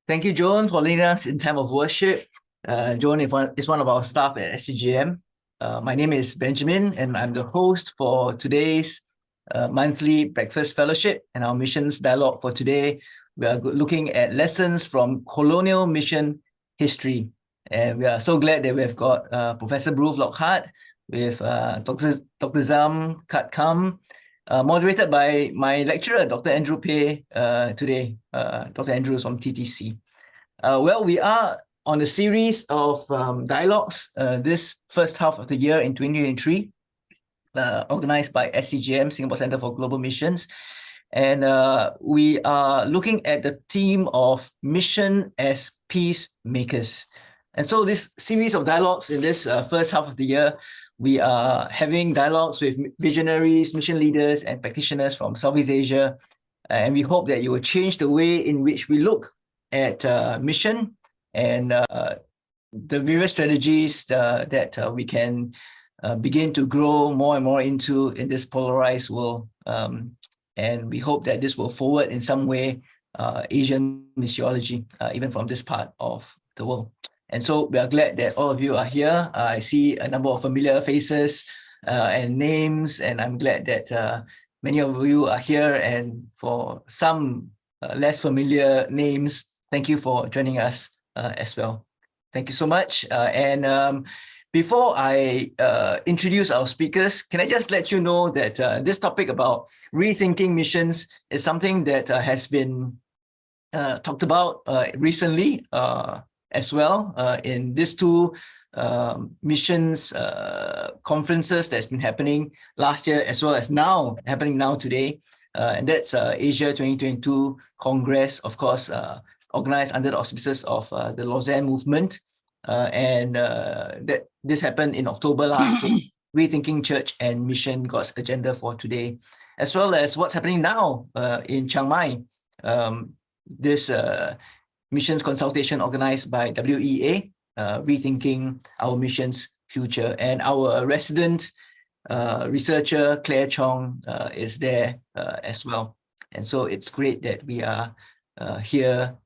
Thank you, Joan, for leading us in time of worship. Joan is one of our staff at SCGM. My name is Benjamin, and I'm the host for today's monthly breakfast fellowship and our missions dialogue for today. We are looking at lessons from colonial mission history. And we are so glad that we've got Professor Prof. Lockhart with Dr. Zam, Khat, Kham, moderated by my lecturer, Dr. Andrew Peh, today. Dr. Andrew is from TTC. Well, we are on a series of dialogues this first half of the year in 2023, organized by SCGM, Singapore Centre for Global Missions. And we are looking at the theme of mission as peacemakers. And so this series of dialogues in this first half of the year, we are having dialogues with visionaries, mission leaders, and practitioners from Southeast Asia. And we hope that you will change the way in which we look at mission and the various strategies that we can begin to grow more and more into in this polarized world. And we hope that this will forward in some way Asian missiology, even from this part of the world. And so we are glad that all of you are here. I see a number of familiar faces and names, and I'm glad that many of you are here. And for some less familiar names, thank you for joining us as well. Thank you so much. Before I introduce our speakers, can I just let you know that this topic about rethinking missions is something that has been talked about recently as well in these two missions conferences that's been happening last year as well as now, happening now today. And that's Asia 2022 Congress, of course, organized under the auspices of the Lausanne movement. That this happened in October last year, Rethinking Church and Mission, God's Agenda for Today, as well as what's happening now in Chiang Mai, this missions consultation organized by WEA, Rethinking Our Missions Future. And our resident researcher, Claire Chong, is there as well. And so it's great that we are here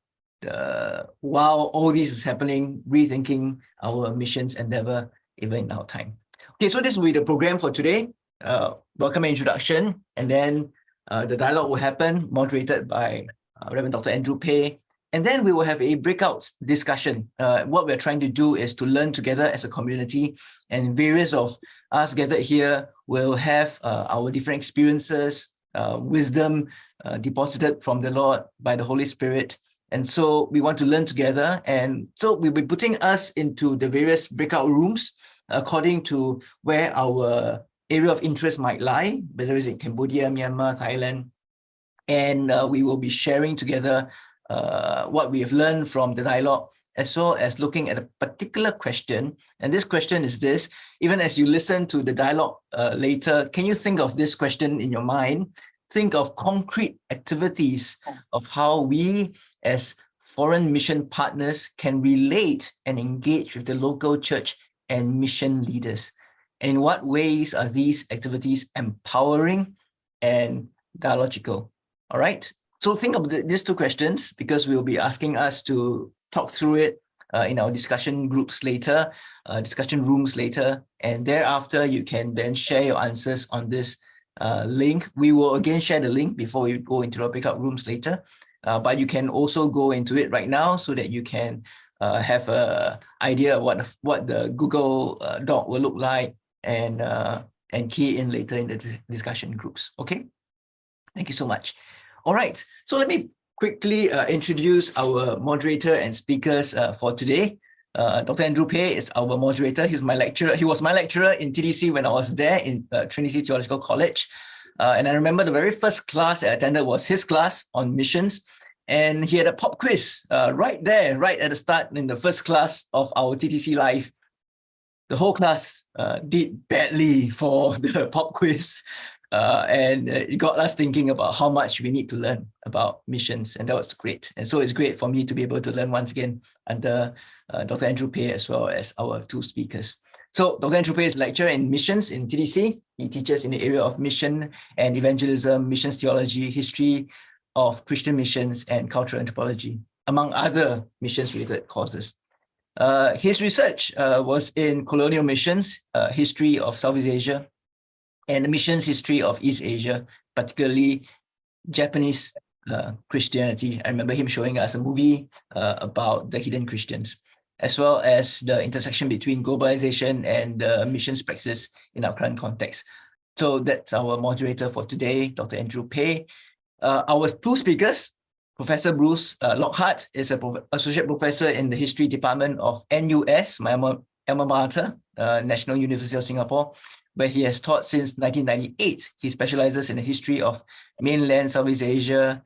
while all this is happening, rethinking our missions endeavor even in our time. Okay, so this will be the program for today. Welcome and introduction, and then the dialogue will happen, moderated by Reverend Dr. Andrew Peh, and then we will have a breakout discussion. What we're trying to do is to learn together as a community, and various of us gathered here will have our different experiences, wisdom deposited from the Lord by the Holy Spirit. And so we want to learn together. And so we'll be putting us into the various breakout rooms according to where our area of interest might lie, whether it's in Cambodia, Myanmar, Thailand. And we will be sharing together what we have learned from the dialogue, as well as looking at a particular question. And this question is this: even as you listen to the dialogue later, can you think of this question in your mind? Think of concrete activities of how we as foreign mission partners can relate and engage with the local church and mission leaders. And in what ways are these activities empowering and dialogical? All right. So think of these two questions, because we will be asking us to talk through it in our discussion groups later, discussion rooms later. And thereafter, you can then share your answers on this link. We will again share the link before we go into the breakout rooms later, but you can also go into it right now so that you can have an idea of what the Google Doc will look like, and key in later in the discussion groups. Okay, thank you so much. All right, so let me quickly introduce our moderator and speakers for today. Dr. Andrew Peh is our moderator. He's my lecturer. He was my lecturer in TDC when I was there in Trinity Theological College. And I remember the very first class I attended was his class on missions. And he had a pop quiz right there, right at the start in the first class of our TTC Live. The whole class did badly for the pop quiz. And it got us thinking about how much we need to learn about missions, and that was great. And so it's great for me to be able to learn once again under Dr. Andrew Peh as well as our two speakers. So Dr. Andrew Peh is a lecturer in missions in TDC. He teaches in the area of mission and evangelism, missions theology, history of Christian missions, and cultural anthropology. among other missions-related causes. His research was in colonial missions, history of Southeast Asia, and the missions history of East Asia, particularly Japanese Christianity. I remember him showing us a movie about the hidden Christians, as well as the intersection between globalization and missions practice in our current context. So that's our moderator for today, Dr. Andrew Peh. Our two speakers, Professor Bruce Lockhart is an associate professor in the history department of NUS, my alma mater, National University of Singapore, where he has taught since 1998. He specializes in the history of mainland Southeast Asia,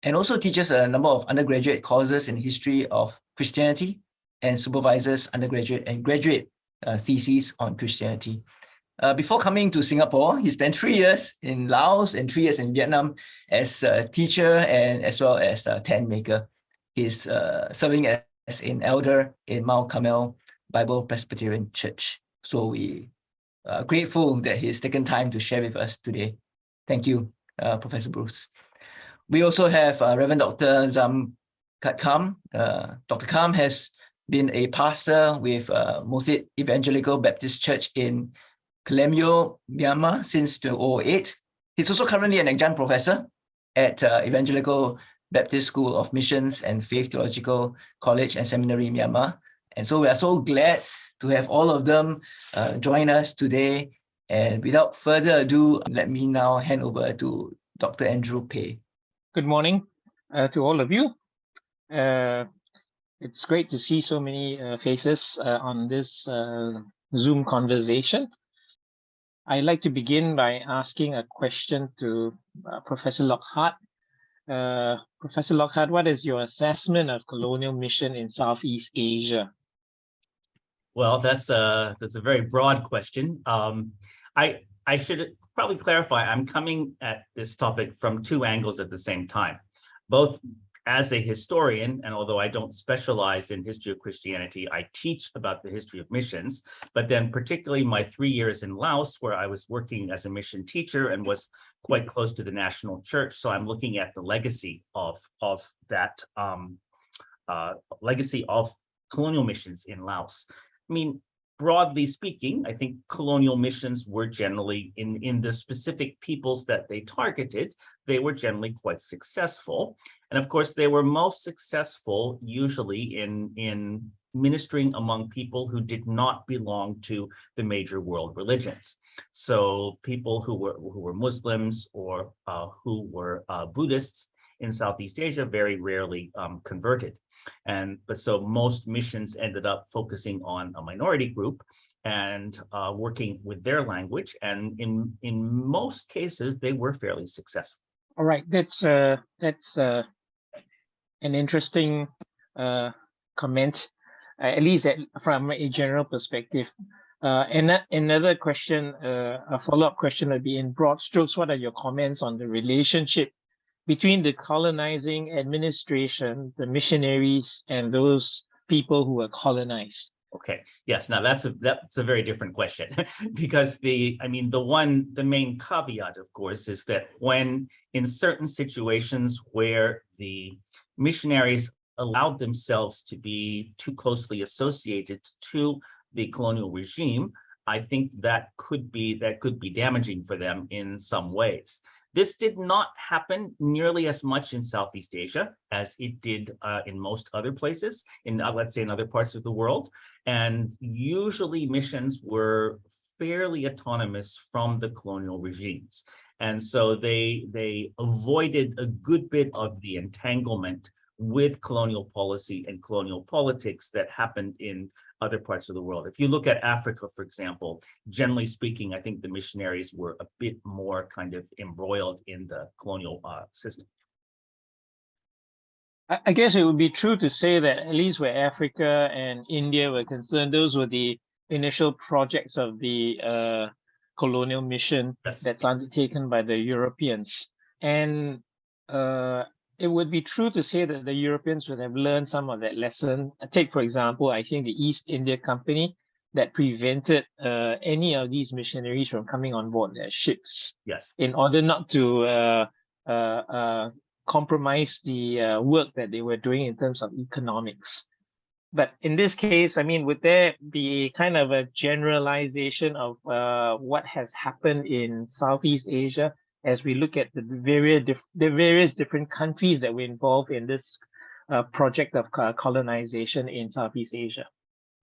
and also teaches a number of undergraduate courses in history of Christianity and supervises undergraduate and graduate theses on Christianity. Before coming to Singapore, he spent 3 years in Laos and 3 years in Vietnam as a teacher and as well as a tent maker. He's serving as an elder in Mount Carmel Bible Presbyterian Church. So we are grateful that he's taken time to share with us today. Thank you, Professor Bruce. We also have Reverend Dr. Kham. Dr. Kham has been a pastor with Mosid Evangelical Baptist Church in Colonial, Myanmar since 2008. He's also currently an adjunct professor at Evangelical Baptist School of Missions and Faith Theological College and Seminary, Myanmar. And so we are so glad to have all of them join us today. And without further ado, let me now hand over to Dr. Andrew Peh. Good morning to all of you. It's great to see so many faces on this Zoom conversation. I'd like to begin by asking a question to Professor Lockhart. Professor Lockhart, what is your assessment of colonial mission in Southeast Asia? Well, that's a very broad question. I should probably clarify, I'm coming at this topic from two angles at the same time, both as a historian, and although I don't specialize in history of Christianity, I teach about the history of missions, but then particularly my 3 years in Laos, where I was working as a mission teacher and was quite close to the national church. So I'm looking at the legacy of that legacy of colonial missions in Laos. I mean, broadly speaking, I think colonial missions were generally, in the specific peoples that they targeted, they were generally quite successful. And of course, they were most successful usually in ministering among people who did not belong to the major world religions. So people who were Muslims or who were Buddhists in Southeast Asia very rarely converted. But so most missions ended up focusing on a minority group and working with their language. And in most cases, they were fairly successful. All right, that's an interesting comment, at least from a general perspective. And another question, a follow-up question would be, in broad strokes, what are your comments on the relationship between the colonizing administration, the missionaries, and those people who were colonized? Okay. Yes. Now that's a very different question because the main caveat, of course, is that when in certain situations where the missionaries allowed themselves to be too closely associated to the colonial regime, I think that could be damaging for them in some ways. This did not happen nearly as much in Southeast Asia as it did in most other places, let's say in other parts of the world. And usually missions were fairly autonomous from the colonial regimes. And so they avoided a good bit of the entanglement with colonial policy and colonial politics that happened in other parts of the world. If you look at Africa, for example, generally speaking, I think the missionaries were a bit more kind of embroiled in the colonial system. I guess it would be true to say that at least where Africa and India were concerned, those were the initial projects of the colonial mission that's undertaken by the Europeans. And it would be true to say that the Europeans would have learned some of that lesson. Take, for example, I think the East India Company that prevented any of these missionaries from coming on board their ships. Yes. In order not to compromise the work that they were doing in terms of economics. But in this case, I mean, would there be kind of a generalization of what has happened in Southeast Asia as we look at the various different countries that were involved in this project of colonization in Southeast Asia?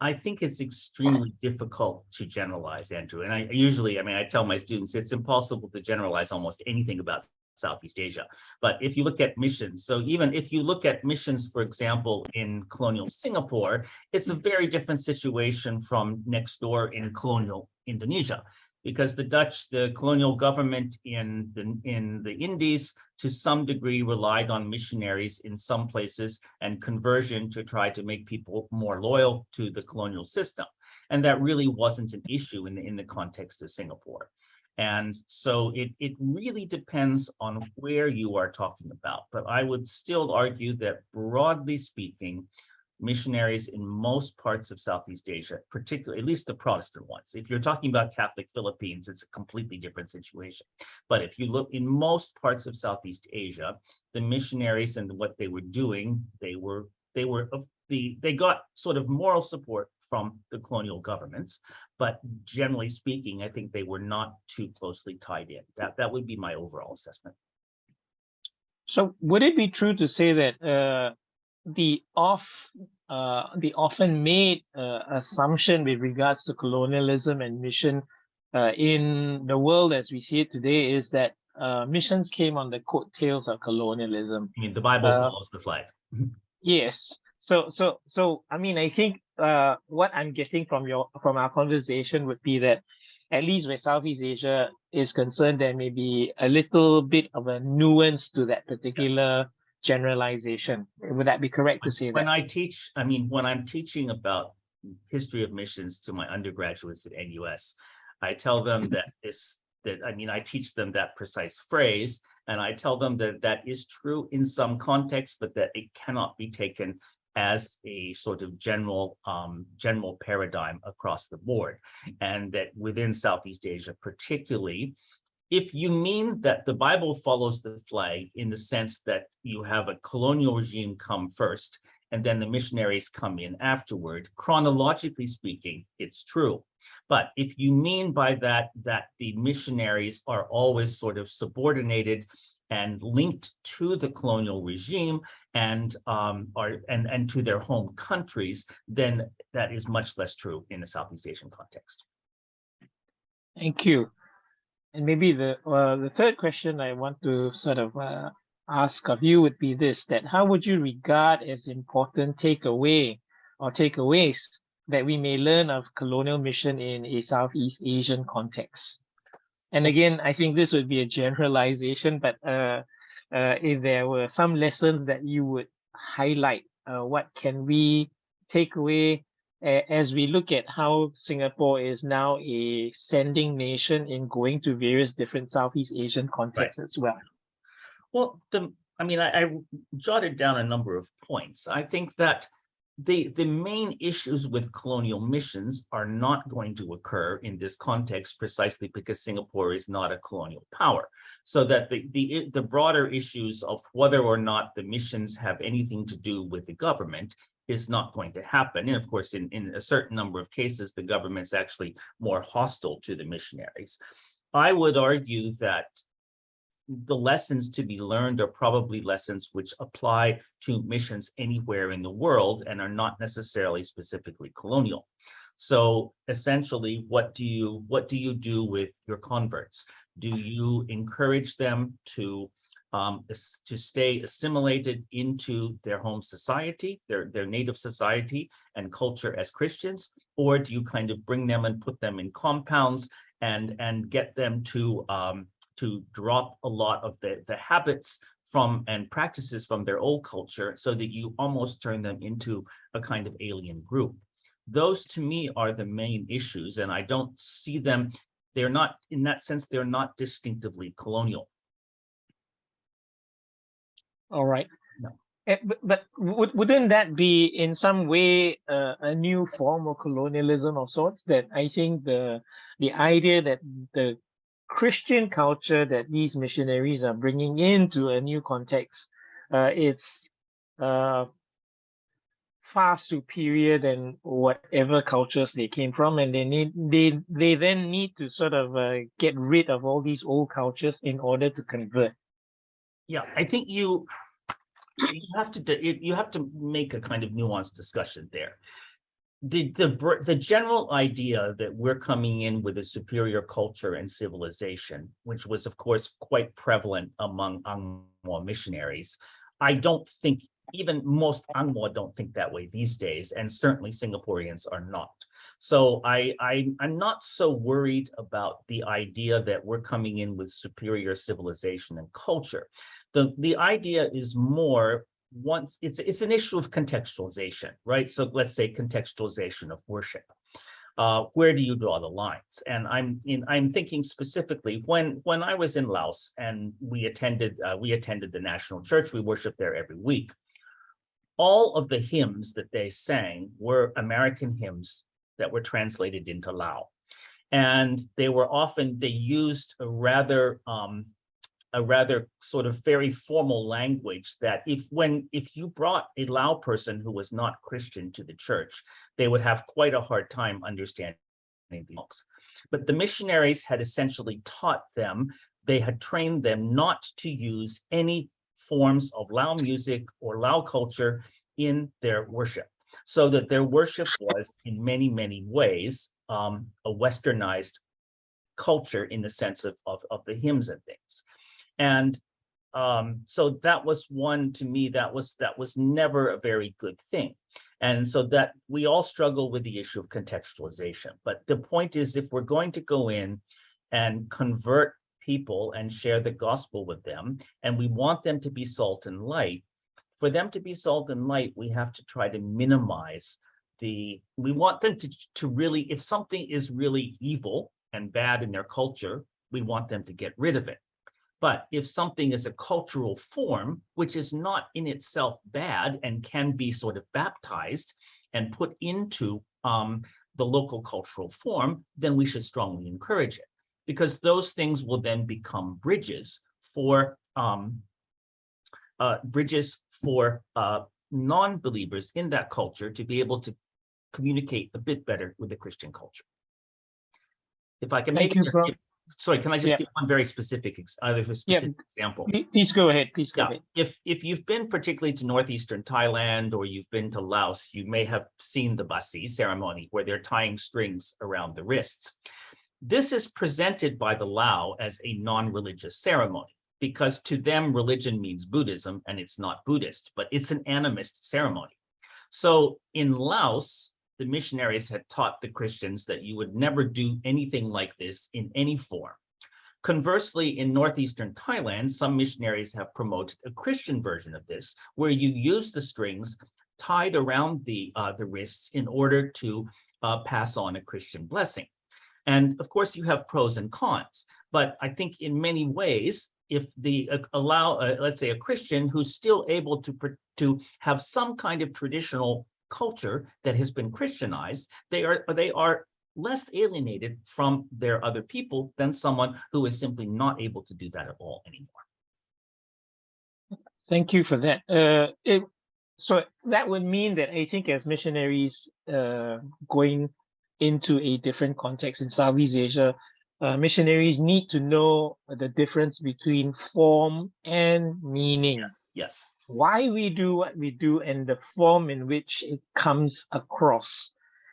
I think it's extremely difficult to generalize, Andrew. And I tell my students it's impossible to generalize almost anything about Southeast Asia. But if you look at missions, so even if you look at missions, for example, in colonial Singapore, it's a very different situation from next door in colonial Indonesia, because the colonial government in the Indies to some degree relied on missionaries in some places and conversion to try to make people more loyal to the colonial system. And that really wasn't an issue in the context of Singapore. And so it really depends on where you are talking about. But I would still argue that broadly speaking, missionaries in most parts of Southeast Asia, particularly at least the Protestant ones. If you're talking about Catholic Philippines, it's a completely different situation. But if you look in most parts of Southeast Asia, the missionaries and what they were doing, they got sort of moral support from the colonial governments, but generally speaking, I think they were not too closely tied in. That would be my overall assessment. So would it be true to say that the often made assumption with regards to colonialism and mission in the world as we see it today is that missions came on the coattails of colonialism? I mean, the Bible follows the flag. Yes. So I mean, I think what I'm getting from our conversation would be that at least where Southeast Asia is concerned, there may be a little bit of a nuance to that particular generalization. Would that be correct to say that? When I teach, when I'm teaching about history of missions to my undergraduates at NUS, I tell them I teach them that precise phrase, and I tell them that that is true in some contexts, but that it cannot be taken as a sort of general paradigm across the board. And that within Southeast Asia particularly, if you mean that the Bible follows the flag in the sense that you have a colonial regime come first and then the missionaries come in afterward, chronologically speaking, it's true. But if you mean by that the missionaries are always sort of subordinated and linked to the colonial regime and to their home countries, then that is much less true in the Southeast Asian context. Thank you. And maybe the third question I want to sort of ask of you would be this: that how would you regard as important takeaways that we may learn of colonial mission in a Southeast Asian context? And again, I think this would be a generalization, but if there were some lessons that you would highlight, what can we take away as we look at how Singapore is now a sending nation in going to various different Southeast Asian contexts as well? Well, I jotted down a number of points. I think that the main issues with colonial missions are not going to occur in this context precisely because Singapore is not a colonial power. So that the broader issues of whether or not the missions have anything to do with the government is not going to happen. And of course, in a certain number of cases, the government's actually more hostile to the missionaries. I would argue that the lessons to be learned are probably lessons which apply to missions anywhere in the world and are not necessarily specifically colonial. So essentially, what do you do with your converts? Do you encourage them to stay assimilated into their home society, their native society and culture as Christians, or do you kind of bring them and put them in compounds and get them to drop a lot of the habits from and practices from their old culture so that you almost turn them into a kind of alien group? Those to me are the main issues, and I don't see them, they're not, in that sense, they're not distinctively colonial. All right. No. But wouldn't that be in some way a new form of colonialism of sorts? That I think the idea that the Christian culture that these missionaries are bringing into a new context, it's far superior than whatever cultures they came from, and they then need to sort of get rid of all these old cultures in order to convert. Yeah, I think you have to make a kind of nuanced discussion there. The general idea that we're coming in with a superior culture and civilization, which was of course quite prevalent among Angmo missionaries, I don't think even most Angmo don't think that way these days, and certainly Singaporeans are not. So I'm not so worried about the idea that we're coming in with superior civilization and culture. The idea is more, once it's an issue of contextualization, right? So let's say contextualization of worship. Where do you draw the lines? And I'm thinking specifically when I was in Laos and we attended the national church, we worshiped there every week. All of the hymns that they sang were American hymns that were translated into Lao, and they used a rather sort of very formal language that if you brought a Lao person who was not Christian to the church, they would have quite a hard time understanding these songs. But the missionaries had essentially taught them, they had trained them not to use any forms of Lao music or Lao culture in their worship, so that their worship was in many, many ways a westernized culture in the sense of the hymns and things. And so that was one, to me, that was never a very good thing. And so that we all struggle with the issue of contextualization. But the point is, if we're going to go in and convert people and share the gospel with them, and we want them to be salt and light, for them to be salt and light, we have to try to minimize we want them to really, if something is really evil and bad in their culture, we want them to get rid of it. But if something is a cultural form, which is not in itself bad and can be sort of baptized and put into the local cultural form, then we should strongly encourage it, because those things will then become bridges for non-believers in that culture to be able to communicate a bit better with the Christian culture. If I can maybe just give, sorry, can I just give one very specific example? Please go ahead. Please go ahead. If you've been particularly to northeastern Thailand, or you've been to Laos, you may have seen the basi ceremony where they're tying strings around the wrists. This is presented by the Lao as a non-religious ceremony, because to them religion means Buddhism, and it's not Buddhist, but it's an animist ceremony. So in Laos, the missionaries had taught the Christians that you would never do anything like this in any form. Conversely, in northeastern Thailand, some missionaries have promoted a Christian version of this, where you use the strings tied around the wrists in order to pass on a Christian blessing. And of course, you have pros and cons, but I think in many ways, if let's say a Christian who's still able to have some kind of traditional culture that has been Christianized, they are less alienated from their other people than someone who is simply not able to do that at all anymore. Thank you for that. So that would mean that I think as missionaries going into a different context in Southeast Asia, missionaries need to know the difference between form and meaning. Yes. Why we do what we do and the form in which it comes across.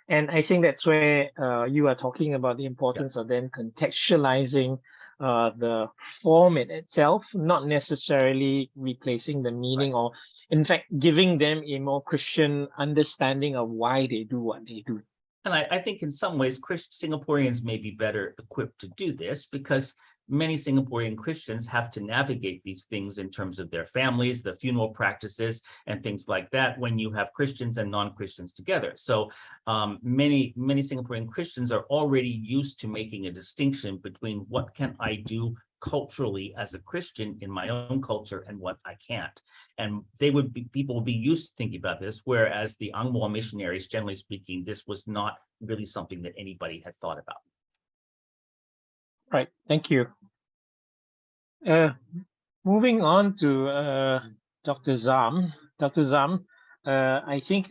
And I think that's where you are talking about the importance of then contextualizing the form in itself, not necessarily replacing the meaning, or in fact, giving them a more Christian understanding of why they do what they do. And I think in some ways, Singaporeans may be better equipped to do this, because many Singaporean Christians have to navigate these things in terms of their families, the funeral practices, and things like that when you have Christians and non-Christians together. So many Singaporean Christians are already used to making a distinction between what can I do culturally as a Christian in my own culture and what I can't. And people would be used to thinking about this, whereas the Angmo missionaries, generally speaking, this was not really something that anybody had thought about. Right, thank you. Moving on to Dr. Zam. Dr. Zam, I think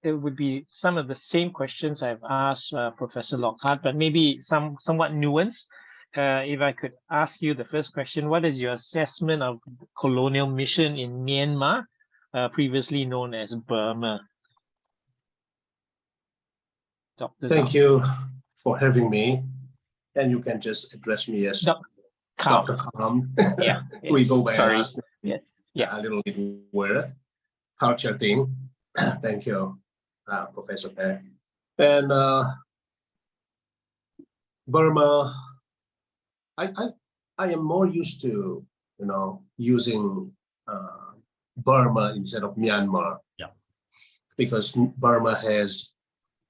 it would be some of the same questions I've asked Professor Lockhart, but maybe somewhat nuanced. If I could ask you the first question, what is your assessment of colonial mission in Myanmar, previously known as Burma? Dr. Thank Zam. you for having me. And you can just address me as Kham. Dr. Kham. Yeah. We yes, go by sorry. last name. Yeah. A little bit weird. Culture thing. Thank you, Professor Peh. And Burma, I am more used to, using Burma instead of Myanmar. Yeah. Because Burma has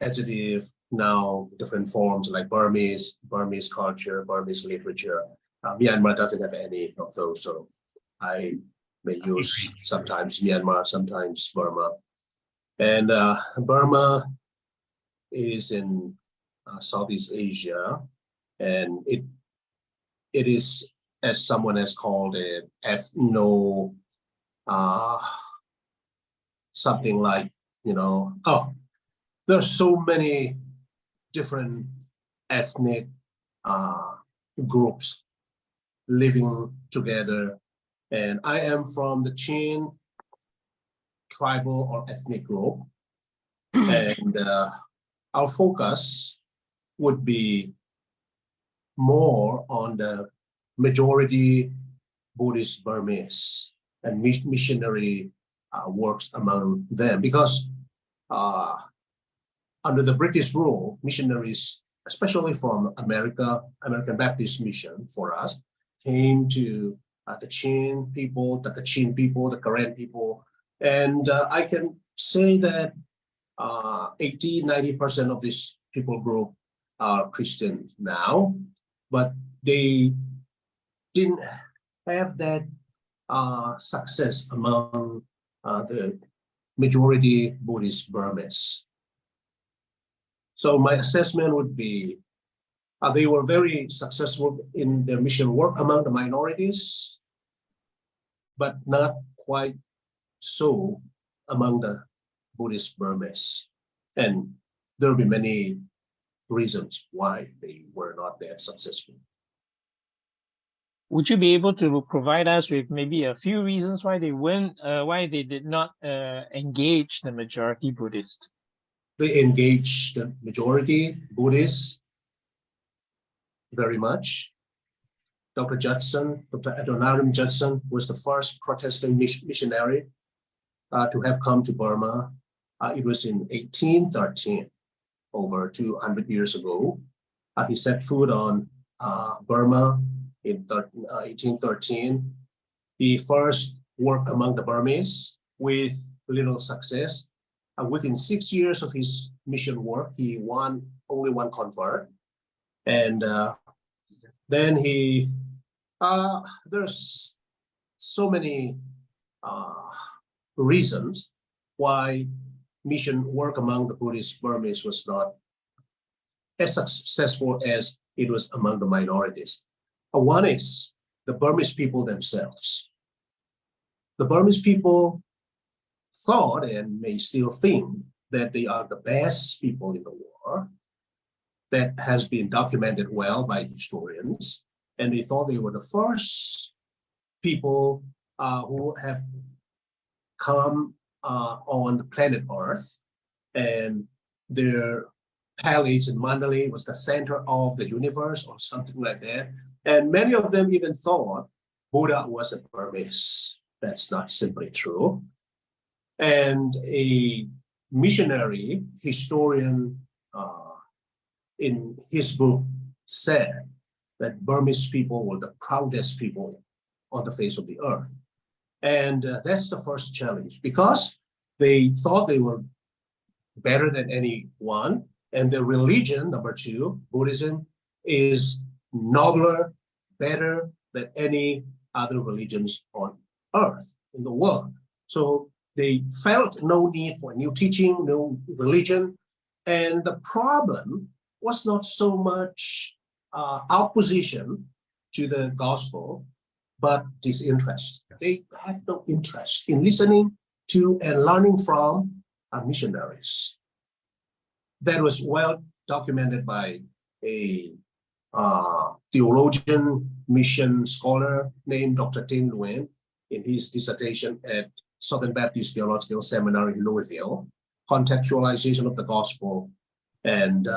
adjective now different forms like Burmese culture, Burmese literature. Myanmar doesn't have any of those, so I may use sometimes Myanmar, sometimes Burma. And Burma is in Southeast Asia, and it is, as someone has called it, ethno, something like, there's so many different ethnic groups living together. And I am from the Chin tribal or ethnic group. And our focus would be more on the majority Buddhist Burmese and missionary works among them, because under the British rule, missionaries, especially from American Baptist Mission for us, came to the Chin people, the Kachin people, the Karen people. And I can say that 80–90% of this people group are Christian now, but they didn't have that success among the majority Buddhist Burmese. So my assessment would be they were very successful in their mission work among the minorities, but not quite so among the Buddhist Burmese. And there will be many reasons why they were not that successful. Would you be able to provide us with maybe a few reasons why they weren't, why they did not engage the majority Buddhist? They engaged the majority Buddhists very much. Dr. Adoniram Judson was the first Protestant missionary to have come to Burma. It was in 1813, over 200 years ago. He set foot on Burma in 1813. He first worked among the Burmese with little success. Within 6 years of his mission work, he won only one convert. And then there's so many reasons why mission work among the Buddhist Burmese was not as successful as it was among the minorities. One is the Burmese people themselves. The Burmese people thought, and may still think, that they are the best people in the world. That has been documented well by historians. And they thought they were the first people who have come on the planet Earth, and their palace in Mandalay was the center of the universe or something like that. And many of them even thought Buddha was a Burmese. That's not simply true. And a missionary historian in his book said that Burmese people were the proudest people on the face of the earth. And that's the first challenge, because they thought they were better than anyone. And their religion, number two, Buddhism, is nobler, better than any other religions on earth, in the world. So they felt no need for new teaching, no religion. And the problem was not so much opposition to the gospel, but disinterest. They had no interest in listening to and learning from missionaries. That was well documented by a theologian, mission scholar named Dr. Tin Nguyen in his dissertation at Southern Baptist Theological Seminary in Louisville, Contextualization of the Gospel. And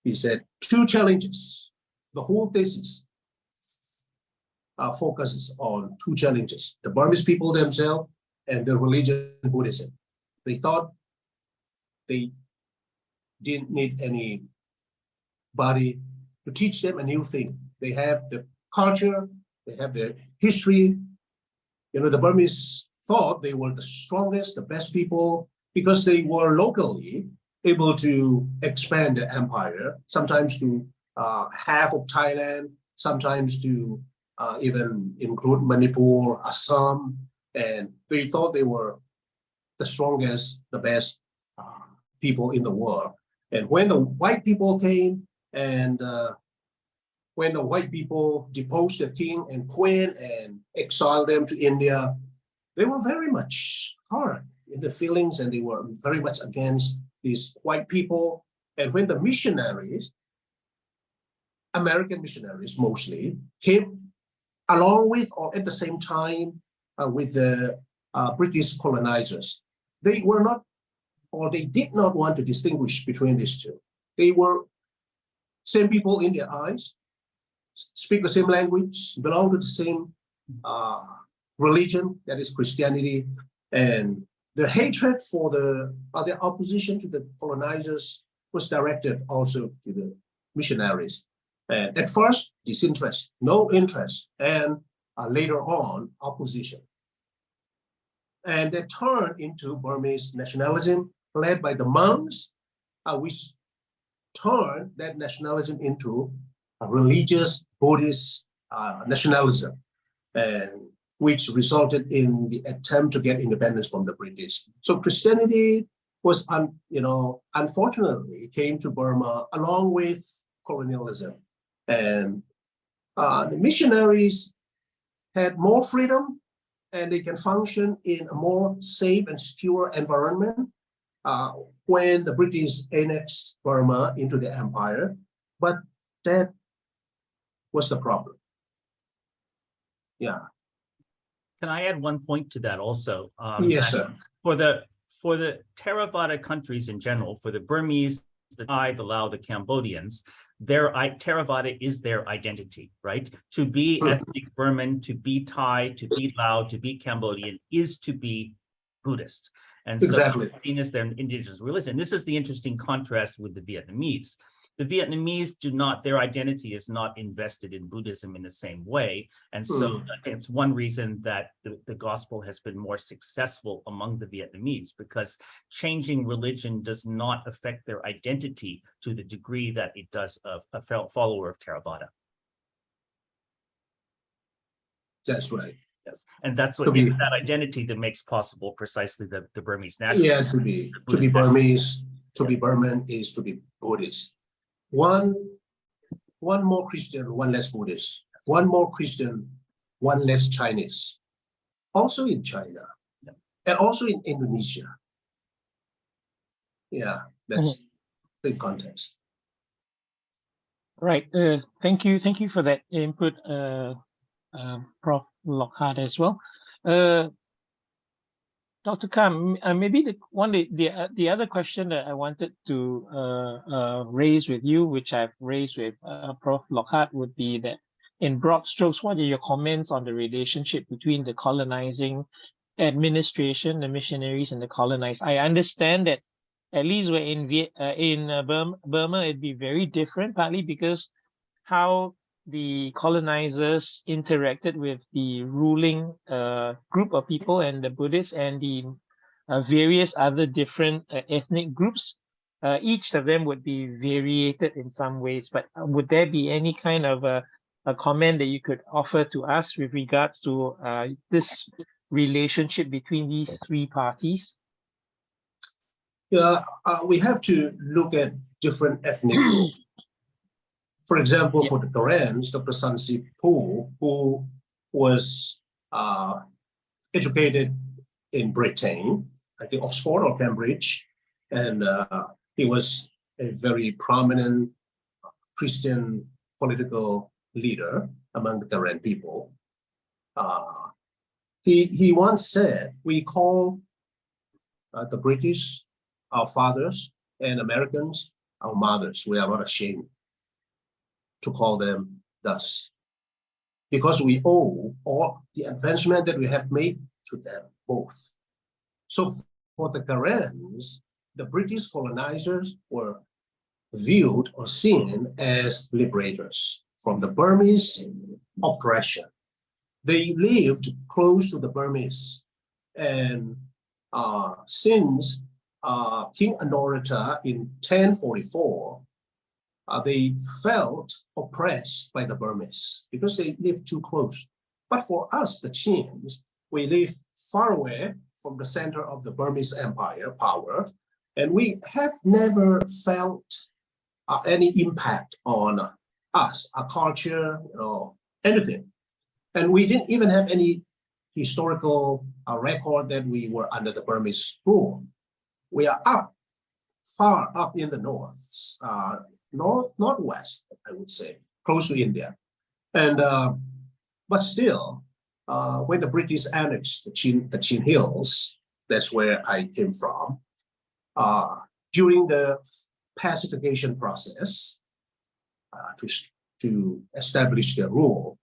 he said, two challenges. The whole thesis focuses on two challenges: the Burmese people themselves and the religion Buddhism. They thought they didn't need anybody to teach them a new thing. They have the culture, they have the history. You know, the Burmese thought they were the strongest, the best people, because they were locally able to expand the empire, sometimes to half of Thailand, sometimes to even include Manipur, Assam, and they thought they were the strongest, the best people in the world. And when the white people came, and when the white people deposed the king and queen and exiled them to India, they were very much hard in the feelings, and they were very much against these white people. And when the missionaries, American missionaries mostly, came along with or at the same time with the British colonizers, they were not, or they did not want to distinguish between these two. They were same people in their eyes, speak the same language, belong to the same religion, that is Christianity, and their hatred for their opposition to the colonizers was directed also to the missionaries. And at first, disinterest, no interest, and later on, opposition. And that turned into Burmese nationalism, led by the monks, which turned that nationalism into a religious Buddhist nationalism, and which resulted in the attempt to get independence from the British. So Christianity was, unfortunately, came to Burma along with colonialism. And the missionaries had more freedom, and they can function in a more safe and secure environment when the British annexed Burma into the empire. But that was the problem. Yeah. Can I add one point to that also? Yes, sir. For the Theravada countries in general, for the Burmese, the Thai, the Lao, the Cambodians, Theravada is their identity, right? To be ethnic Burman, to be Thai, to be Lao, to be Cambodian is to be Buddhist. And so exactly. Seen as their indigenous religion. This is the interesting contrast with the Vietnamese. The Vietnamese their identity is not invested in Buddhism in the same way. And so I think it's one reason that the gospel has been more successful among the Vietnamese, because changing religion does not affect their identity to the degree that it does a follower of Theravada. That's right. Yes, and that's what is that identity that makes possible precisely the Burmese national. Yeah, to be Burmese, to be Burman is to be Buddhist. One more Christian, one less Buddhist. One more Christian, one less Chinese. Also in China, and also in Indonesia. Yeah, that's the context. Right. Thank you for that input, Prof. Lockhart as well. Dr. Kham, maybe the other question that I wanted to raise with you, which I've raised with Prof. Lockhart, would be that in broad strokes, what are your comments on the relationship between the colonizing administration, the missionaries, and the colonized? I understand that at least we're in Burma, it'd be very different, partly because how the colonizers interacted with the ruling group of people and the Buddhists and the various other different ethnic groups. Each of them would be variated in some ways, but would there be any kind of a comment that you could offer to us with regards to this relationship between these three parties? Yeah, we have to look at different ethnic groups. For example, for the Karens, Dr. Sansi Poo, who was educated in Britain, I think Oxford or Cambridge, and he was a very prominent Christian political leader among the Karen people. He once said, we call the British our fathers and Americans our mothers. We are not ashamed to call them thus, because we owe all the advancement that we have made to them both. So for the Karens, the British colonizers were viewed or seen as liberators from the Burmese oppression. They lived close to the Burmese, and since King Anorata in 1044, they felt oppressed by the Burmese because they lived too close. But for us, the Chins, we live far away from the center of the Burmese Empire power, and we have never felt any impact on us, our culture, anything. And we didn't even have any historical record that we were under the Burmese rule. We are far up in the northwest, I would say, close to India. And but still, when the British annexed the Chin Hills, that's where I came from, during the pacification process to establish their rule,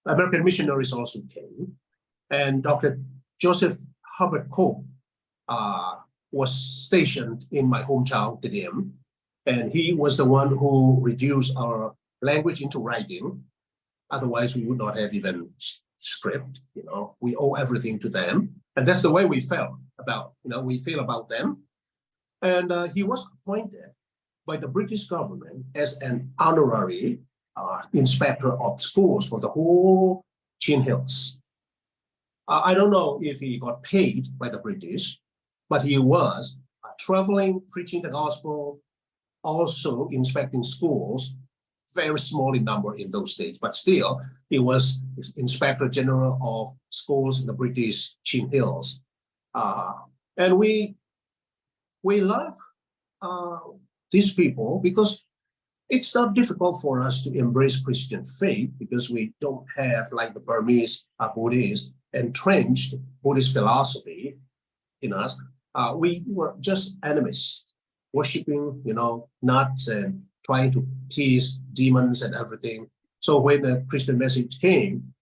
American missionaries also came, and Dr. Joseph Herbert Cope was stationed in my hometown, Tadim, and he was the one who reduced our language into writing. Otherwise, we would not have even script. We owe everything to them, and that's the way we felt about. We feel about them. And he was appointed by the British government as an honorary inspector of schools for the whole Chin Hills. I don't know if he got paid by the British, but he was traveling, preaching the gospel, also inspecting schools, very small in number in those days, but still, he was Inspector General of schools in the British Chin Hills. And we love these people because it's not difficult for us to embrace Christian faith because we don't have, like the Burmese Buddhists, entrenched Buddhist philosophy in us. We were just animists, worshiping, nuts and trying to tease demons and everything. So when the Christian message came,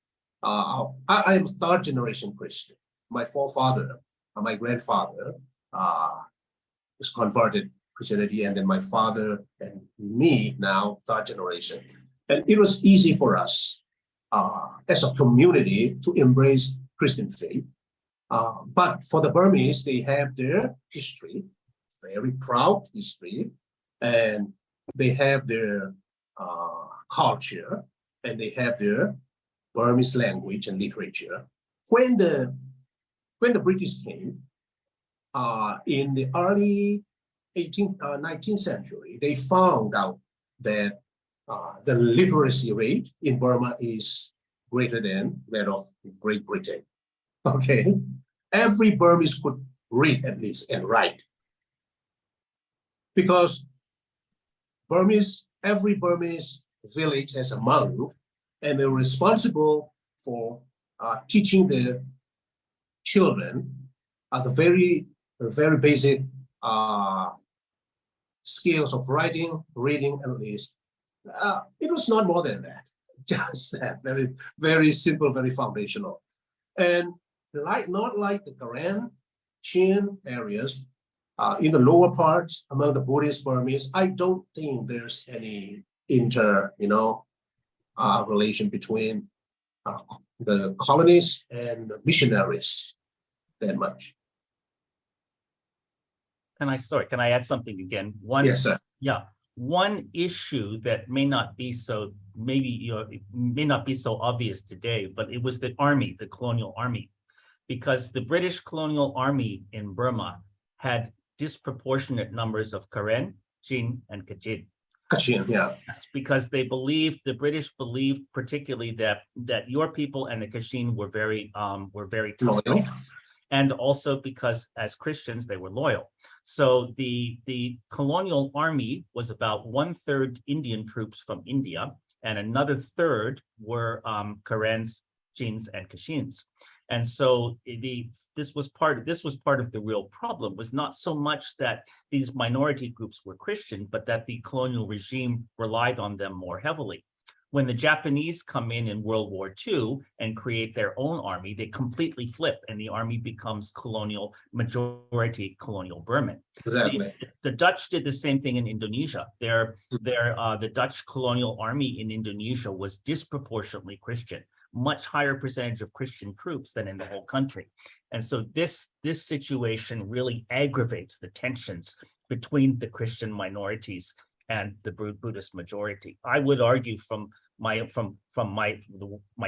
I am third generation Christian. My forefather, my grandfather was converted Christianity, and then my father and me now, third generation. And it was easy for us as a community to embrace Christian faith. But for the Burmese, they have their history, very proud history, and they have their culture, and they have their Burmese language and literature. When the British came in the early 19th century, they found out that the literacy rate in Burma is greater than that of Great Britain. Okay, every Burmese could read at least and write, because every Burmese village has a monk, and they're responsible for teaching the children the very basic skills of writing, reading, at least. It was not more than that, just that, very, very simple, very foundational. And not like the Karen, Chin areas, in the lower parts among the Buddhist Burmese, I don't think there's any relation between the colonists and the missionaries that much. Can I add something again? Yes, sir. Yeah, one issue that may not be so obvious today, but it was the army, the colonial army, because the British colonial army in Burma had disproportionate numbers of Karen, Chin, and Kachin. Kachin, yeah. Yes, because they believed, the British believed particularly that your people and the Kachin were very tough Loyal. guys. And also because as Christians, they were loyal. So the colonial army was about 1/3 Indian troops from India, and another third were Karens, Chins, and Kashins. And so this was part of the real problem, was not so much that these minority groups were Christian, but that the colonial regime relied on them more heavily. When the Japanese come in World War II and create their own army, they completely flip, and the army becomes majority colonial Burman. Exactly. The Dutch did the same thing in Indonesia. The Dutch colonial army in Indonesia was disproportionately Christian, much higher percentage of Christian troops than in the whole country. And so this situation really aggravates the tensions between the Christian minorities and the Buddhist majority. I would argue from my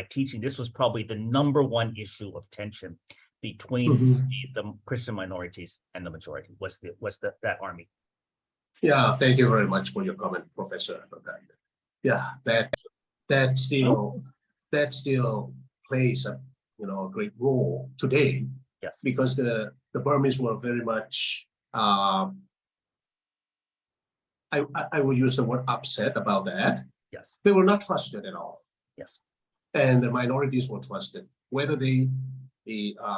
teaching, this was probably the #1 issue of tension between the Christian minorities and the majority, was that army. Yeah, thank you very much for your comment, Professor. Yeah, that still plays a great role today. Yes. Because the Burmese were very much I will use the word upset about that. Yes. They were not trusted at all. Yes. And the minorities were trusted, whether they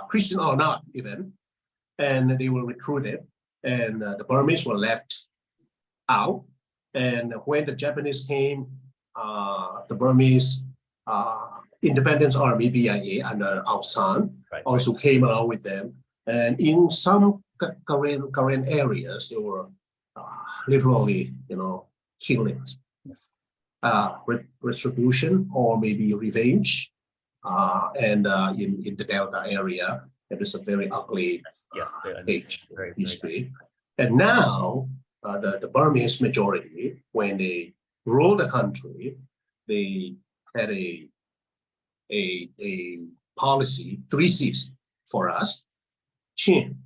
Christian or not even, and they were recruited, and the Burmese were left out. And when the Japanese came, the Burmese Independence Army, BIA, under Aung San, also came along with them. And in some Korean areas, there were literally, killings, yes. Retribution or maybe revenge. And in the Delta area, it is a very ugly age history. And now the Burmese majority, when they ruled the country, they had a policy, 3 C's for us. Chin.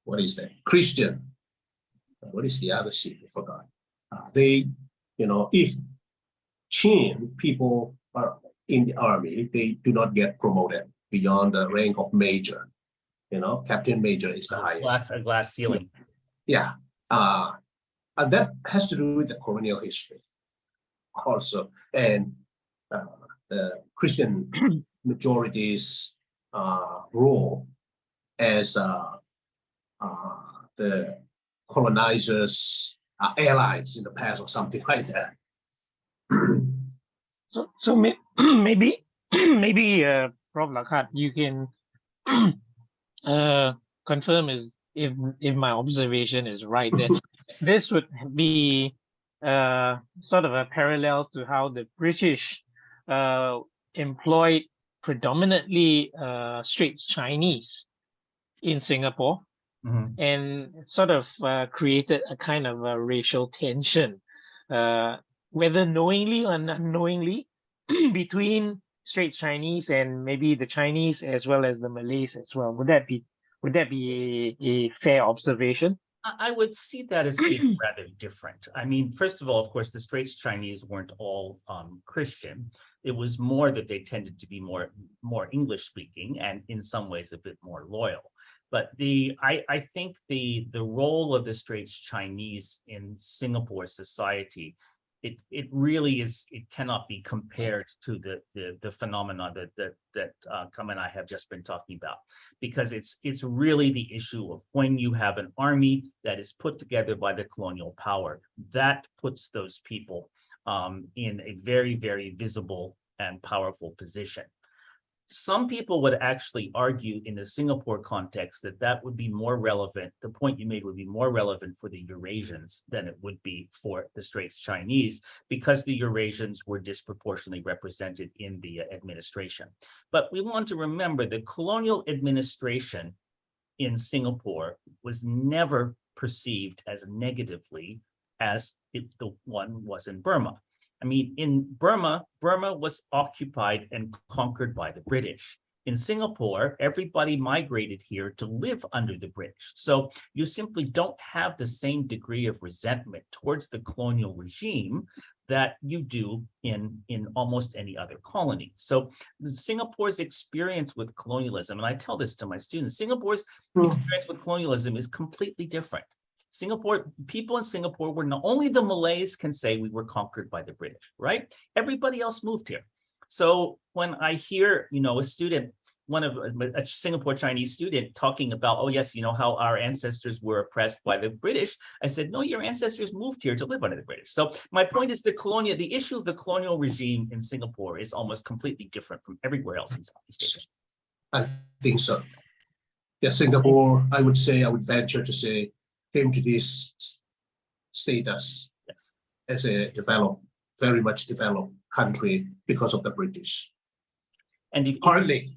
What is that? Christian. What is the other C? I forgot. If Chin people are in the army, they do not get promoted beyond the rank of major. Captain major is the highest. A glass ceiling. Yeah. And that has to do with the colonial history also. And the Christian majority's role as the colonizers' allies in the past or something like that. So maybe Prof. Lockhart, you can confirm if my observation is right, that this would be sort of a parallel to how the British employed predominantly Straits Chinese in Singapore, and sort of created a kind of a racial tension, whether knowingly or unknowingly, between Straits Chinese and maybe the Chinese as well as the Malays as well. Would that be a fair observation? I would see that as being rather different. I mean, first of all, of course, the Straits Chinese weren't all Christian. It was more that they tended to be more English speaking and in some ways a bit more loyal. But I think the role of the Straits Chinese in Singapore society, it really is, it cannot be compared to the phenomena that Kham and I have just been talking about, because it's really the issue of when you have an army that is put together by the colonial power, that puts those people in a very, very visible and powerful position. Some people would actually argue in the Singapore context that would be more relevant, the point you made would be more relevant for the Eurasians than it would be for the Straits Chinese, because the Eurasians were disproportionately represented in the administration. But we want to remember the colonial administration in Singapore was never perceived as negatively as the one was in Burma. I mean, in Burma was occupied and conquered by the British. In Singapore, everybody migrated here to live under the British. So you simply don't have the same degree of resentment towards the colonial regime that you do in almost any other colony. So Singapore's experience with colonialism, and I tell this to my students, Singapore's experience with colonialism is completely different. People in Singapore were not only the Malays can say we were conquered by the British, right? Everybody else moved here. So when I hear, a student, a Singapore Chinese student talking about, oh yes, how our ancestors were oppressed by the British, I said, no, your ancestors moved here to live under the British. So my point is the issue of the colonial regime in Singapore is almost completely different from everywhere else in Southeast Asia. I think so. Yeah, Singapore, I would venture to say, came to this status as a very much developed country because of the British. And partly,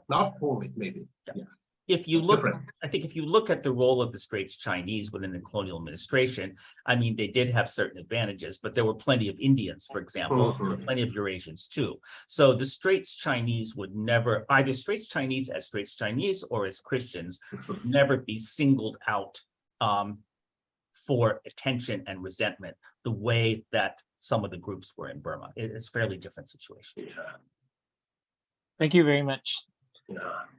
not wholly, maybe. Yeah. If you look, I think if you look at the role of the Straits Chinese within the colonial administration, I mean, they did have certain advantages, but there were plenty of Indians, for example, there were plenty of Eurasians too. So the Straits Chinese would never, either Straits Chinese as Straits Chinese or as Christians, would never be singled out for attention and resentment the way that some of the groups were in Burma. It's a fairly different situation. Thank you very much.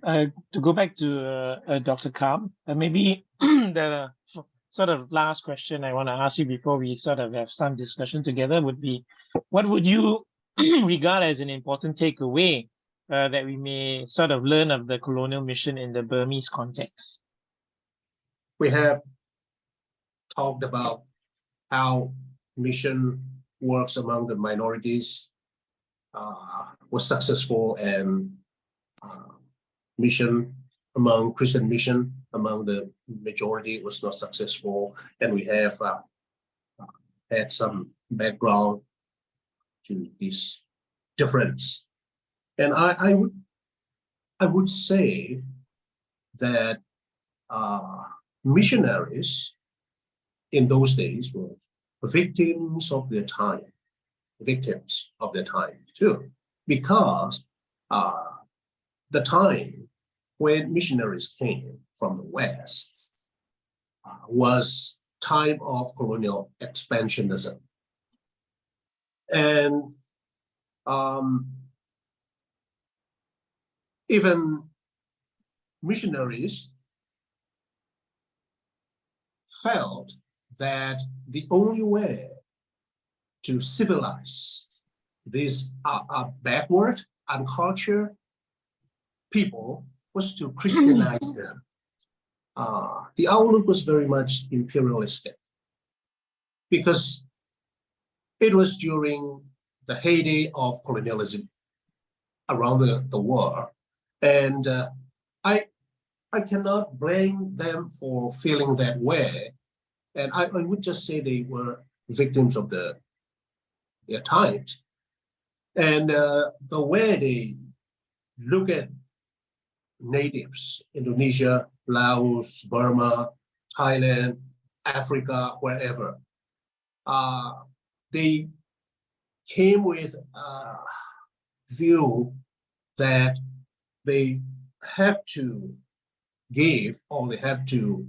To go back to Dr. Kham, maybe the sort of last question I want to ask you before we sort of have some discussion together would be, what would you regard as an important takeaway that we may sort of learn of the colonial mission in the Burmese context? We have talked about how mission works among the minorities was successful, and mission among Christian mission among the majority was not successful, and we have had some background to this difference. And I would say that missionaries in those days were victims of their time too, because the time when missionaries came from the West was time of colonial expansionism. And even missionaries felt that the only way to civilize these backward, uncultured people was to Christianize them. The outlook was very much imperialistic because it was during the heyday of colonialism around the world. And I cannot blame them for feeling that way. And I would just say they were victims of their times. And the way they look at natives, Indonesia, Laos, Burma, Thailand, Africa, wherever, they came with a view that they have to give, or they have to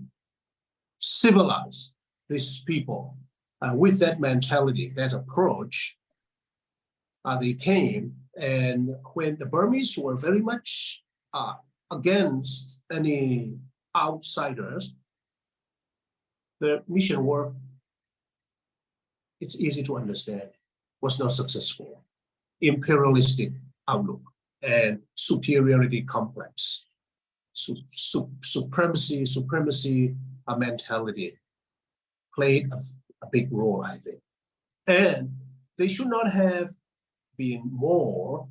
civilize these people. With that mentality, that approach, they came, and when the Burmese were very much against any outsiders, the mission work, it's easy to understand, was not successful. Imperialistic outlook and superiority complex, supremacy mentality played a big role, I think. And they should not have been more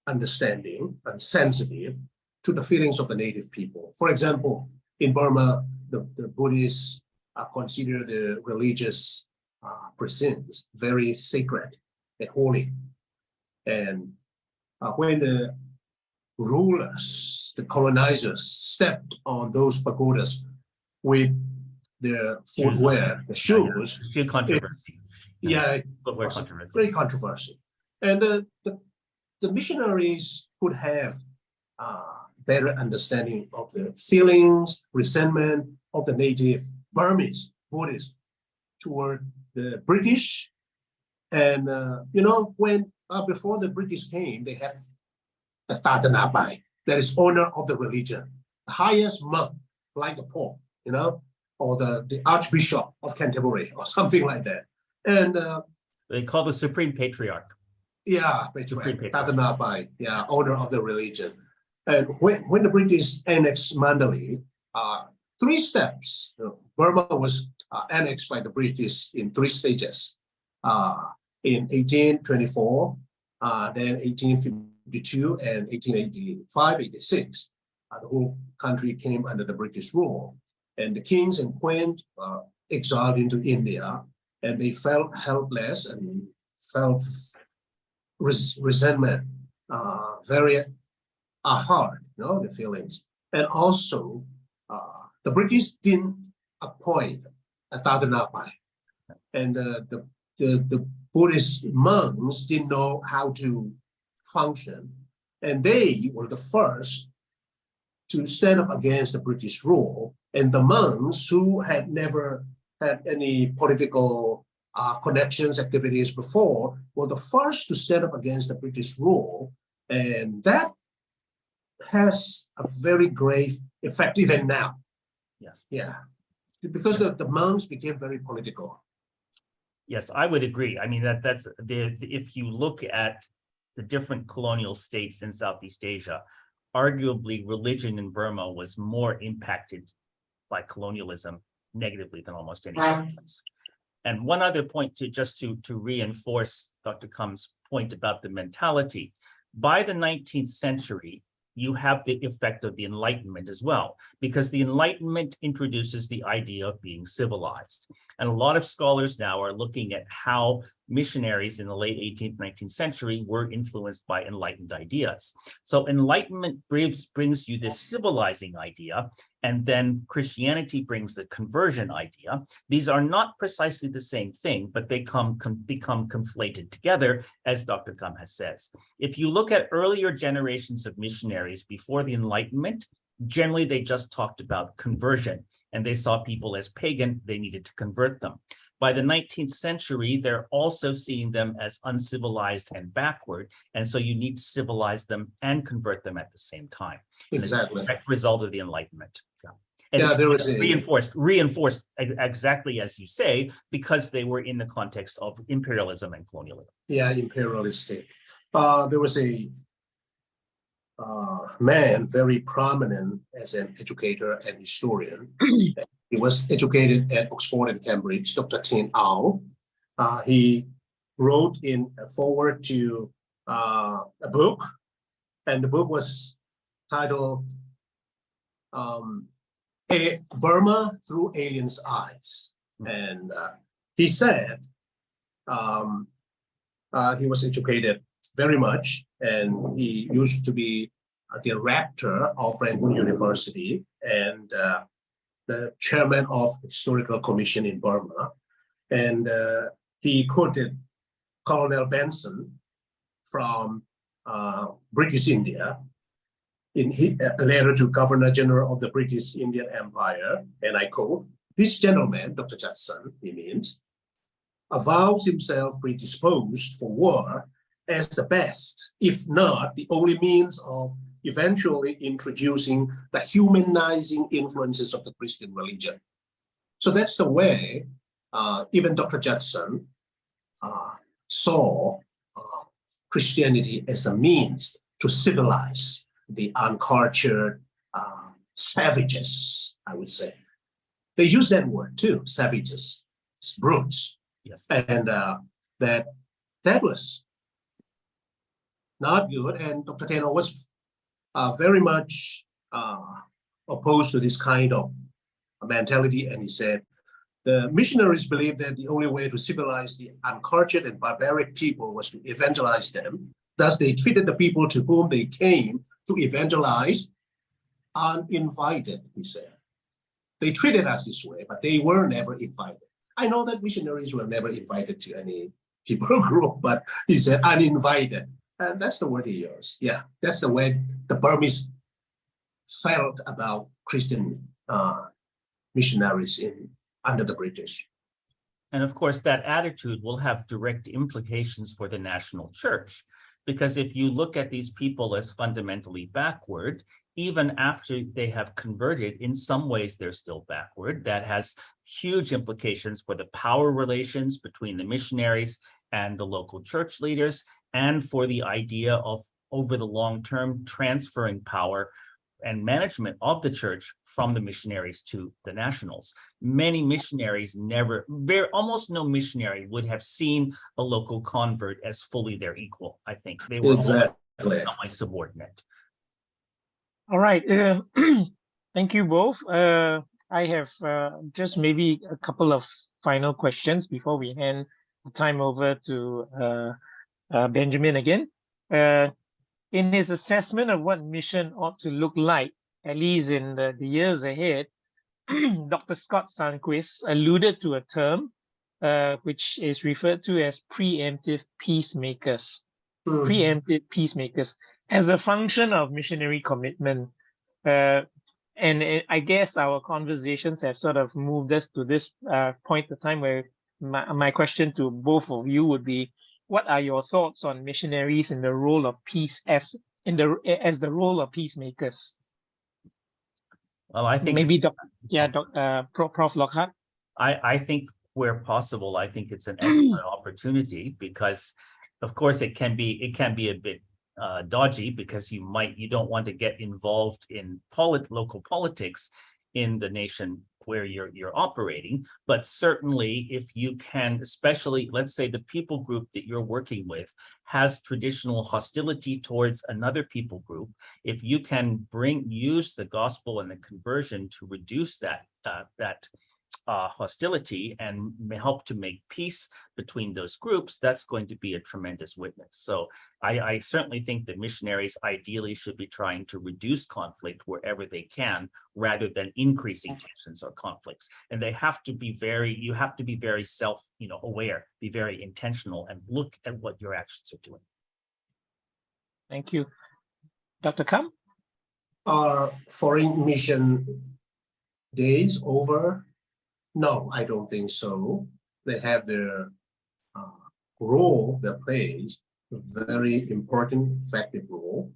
understanding and sensitive to the feelings of the native people. For example, in Burma, the Buddhists consider the religious precincts very sacred and holy. And when the rulers, the colonizers, stepped on those pagodas with their footwear, the shoes, Few controversy. Footwear controversy. Very controversial. And the missionaries could have better understanding of the feelings, resentment of the native Burmese Buddhists toward the British. And, when before the British came, they have a Thatanapai, that is owner of the religion, the highest monk, like the Pope, or the Archbishop of Canterbury or something like that. And they call the Supreme Patriarch. Yeah, Patriarch, Thatanapai, owner of the religion. And when the British annexed Mandalay, 3 steps. Burma was annexed by the British in 3 stages. In 1824, then 1852, and 1885, 86. The whole country came under the British rule. And the kings and queens exiled into India, and they felt helpless and felt resentment, very hard, the feelings. And also, the British didn't appoint a Thatanapai, and the Buddhist monks didn't know how to function, and they were the first to stand up against the British rule. And the monks who had never had any political connections, activities before, were the first to stand up against the British rule. And that has a very grave effect even now. Yes. Yeah, because the monks became very political. Yes, I would agree. I mean, that's if you look at the different colonial states in Southeast Asia, arguably religion in Burma was more impacted by colonialism negatively than almost anything else. And one other point to reinforce Dr. Kham's point about the mentality, by the 19th century, you have the effect of the Enlightenment as well, because the Enlightenment introduces the idea of being civilized. And a lot of scholars now are looking at how missionaries in the late 18th, 19th century were influenced by enlightened ideas. So Enlightenment brings you this civilizing idea, and then Christianity brings the conversion idea. These are not precisely the same thing, but they become conflated together, as Dr. Kham has says. If you look at earlier generations of missionaries before the Enlightenment, generally they just talked about conversion, and they saw people as pagan, they needed to convert them. By the 19th century, they're also seeing them as uncivilized and backward, and so you need to civilize them and convert them at the same time. Exactly. The direct result of the Enlightenment. And there was reinforced exactly as you say, because they were in the context of imperialism and colonialism. Yeah, imperialist state. There was a man very prominent as an educator and historian. He was educated at Oxford and Cambridge, Dr. Tin Ao. He wrote in a foreword to a book, and the book was titled Burma Through Aliens' Eyes. And he said he was educated very much, and he used to be the rector of Rangoon University and the chairman of Historical Commission in Burma. And he quoted Colonel Benson from British India in a letter to Governor General of the British Indian Empire, and I quote, "This gentleman, Dr. Judson," he means, "avows himself predisposed for war as the best, if not the only means of eventually introducing the humanizing influences of the Christian religion." So that's the way even Dr. Judson saw Christianity as a means to civilize the uncultured savages, I would say. They use that word too, savages, brutes. Yes. And that was not good. And Dr. Teno was very much opposed to this kind of mentality. And he said, the missionaries believed that the only way to civilize the uncultured and barbaric people was to evangelize them. Thus, they treated the people to whom they came to evangelize uninvited, he said. They treated us this way, but they were never invited. I know that missionaries were never invited to any people group, but he said uninvited. That's the word he used. Yeah, that's the way the Burmese felt about Christian missionaries under the British. And of course, that attitude will have direct implications for the national church, because if you look at these people as fundamentally backward, even after they have converted, in some ways they're still backward. That has huge implications for the power relations between the missionaries and the local church leaders, and for the idea of, over the long term, transferring power and management of the church from the missionaries to the nationals. Many missionaries almost no missionary would have seen a local convert as fully their equal. I think they were Exactly. somewhat subordinate. All right. Thank you both. I have just maybe a couple of final questions before we hand the time over to Benjamin again. In his assessment of what mission ought to look like, at least in the years ahead, Dr. Scott Sundquist alluded to a term which is referred to as preemptive peacemakers. Preemptive peacemakers as a function of missionary commitment. And I guess our conversations have sort of moved us to this point of time where my question to both of you would be, what are your thoughts on missionaries in the role of peace as the role of peacemakers? Well, I think maybe Prof. Lockhart. I think where possible, I think it's an excellent opportunity, because of course it can be a bit dodgy, because you don't want to get involved in local politics in the nation where you're operating. But certainly if you can, especially let's say the people group that you're working with has traditional hostility towards another people group, if you can use the gospel and the conversion to reduce that hostility and help to make peace between those groups, that's going to be a tremendous witness. So I certainly think that missionaries ideally should be trying to reduce conflict wherever they can, rather than increasing tensions or conflicts. And you have to be very self-aware, be very intentional, and look at what your actions are doing. Thank you. Dr. Kham? Are foreign mission days over? No, I don't think so. They have their role, their place, a very important, effective role.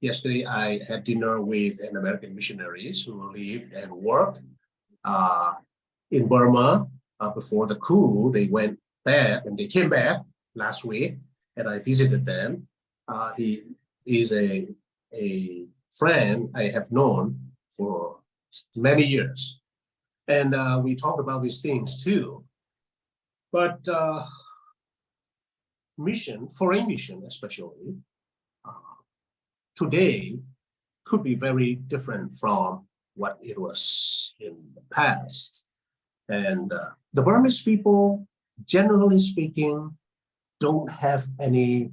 Yesterday, I had dinner with an American missionaries who lived and worked in Burma before the coup. They went back and they came back last week, and I visited them. He is a friend I have known for many years. And we talk about these things too. But foreign mission especially, today could be very different from what it was in the past. And the Burmese people, generally speaking, don't have any